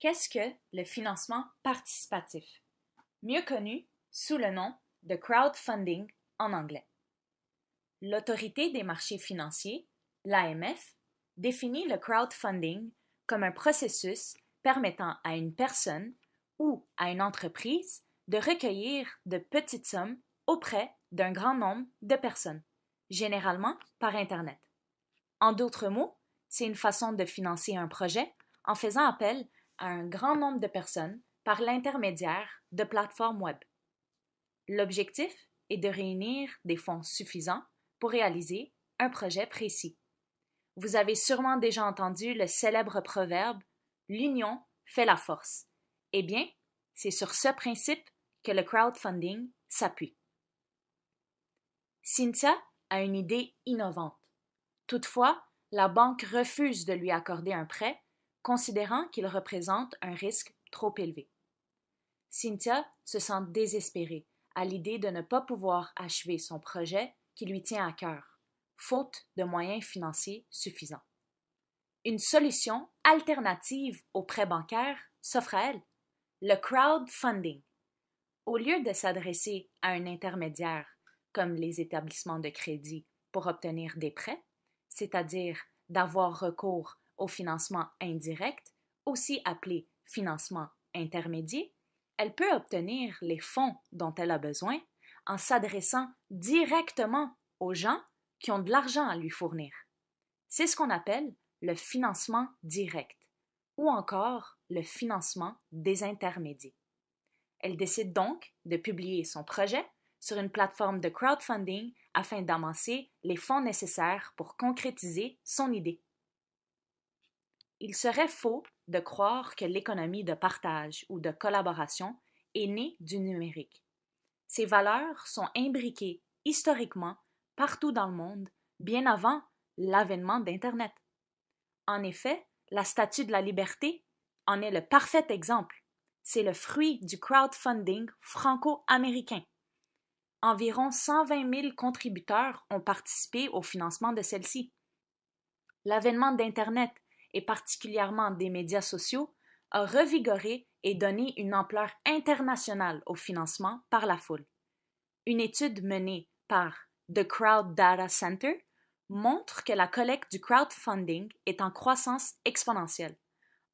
Qu'est-ce que le financement participatif, mieux connu sous le nom de crowdfunding en anglais? L'Autorité des marchés financiers, l'AMF, définit le crowdfunding comme un processus permettant à une personne ou à une entreprise de recueillir de petites sommes auprès d'un grand nombre de personnes, généralement par Internet. En d'autres mots, c'est une façon de financer un projet en faisant appel à un grand nombre de personnes par l'intermédiaire de plateformes web. L'objectif est de réunir des fonds suffisants pour réaliser un projet précis. Vous avez sûrement déjà entendu le célèbre proverbe "L'union fait la force". Eh bien, c'est sur ce principe que le crowdfunding s'appuie. Cynthia a une idée innovante. Toutefois, la banque refuse de lui accorder un prêt, considérant qu'il représente un risque trop élevé. Cynthia se sent désespérée à l'idée de ne pas pouvoir achever son projet qui lui tient à cœur, faute de moyens financiers suffisants. Une solution alternative au prêt bancaire s'offre à elle, le crowdfunding. Au lieu de s'adresser à un intermédiaire, comme les établissements de crédit, pour obtenir des prêts, c'est-à-dire d'avoir recours au financement indirect, aussi appelé financement intermédiaire, elle peut obtenir les fonds dont elle a besoin en s'adressant directement aux gens qui ont de l'argent à lui fournir. C'est ce qu'on appelle le financement direct ou encore le financement des intermédiaires. Elle décide donc de publier son projet sur une plateforme de crowdfunding afin d'amasser les fonds nécessaires pour concrétiser son idée. Il serait faux de croire que l'économie de partage ou de collaboration est née du numérique. Ces valeurs sont imbriquées historiquement partout dans le monde, bien avant l'avènement d'Internet. En effet, la Statue de la Liberté en est le parfait exemple. C'est le fruit du crowdfunding franco-américain. Environ 120 000 contributeurs ont participé au financement de celle-ci. L'avènement d'Internet, et particulièrement des médias sociaux, a revigoré et donné une ampleur internationale au financement par la foule. Une étude menée par The Crowd Data Center montre que la collecte du crowdfunding est en croissance exponentielle.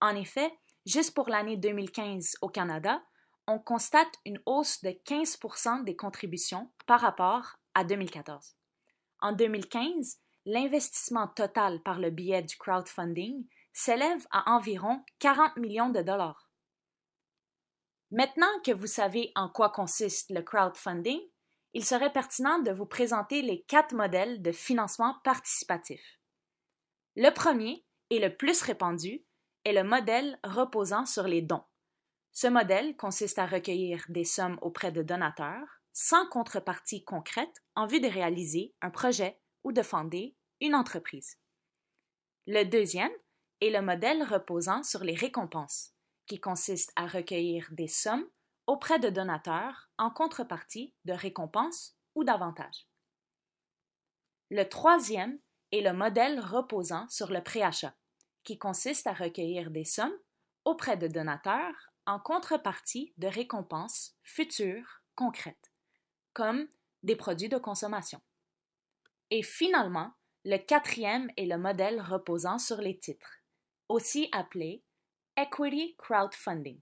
En effet, juste pour l'année 2015 au Canada, on constate une hausse de 15% des contributions par rapport à 2014. En 2015, l'investissement total par le biais du crowdfunding s'élève à environ 40 millions de dollars. Maintenant que vous savez en quoi consiste le crowdfunding, il serait pertinent de vous présenter les 4 modèles de financement participatif. Le premier, et le plus répandu, est le modèle reposant sur les dons. Ce modèle consiste à recueillir des sommes auprès de donateurs, sans contrepartie concrète en vue de réaliser un projet ou de fonder une entreprise. Le deuxième est le modèle reposant sur les récompenses, qui consiste à recueillir des sommes auprès de donateurs en contrepartie de récompenses ou d'avantages. Le troisième est le modèle reposant sur le préachat, qui consiste à recueillir des sommes auprès de donateurs en contrepartie de récompenses futures concrètes, comme des produits de consommation. Et finalement, le quatrième est le modèle reposant sur les titres, aussi appelé Equity Crowdfunding.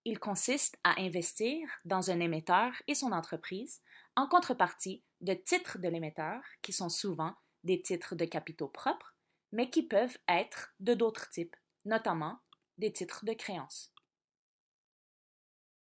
Il consiste à investir dans un émetteur et son entreprise en contrepartie de titres de l'émetteur qui sont souvent des titres de capitaux propres, mais qui peuvent être de d'autres types, notamment des titres de créances.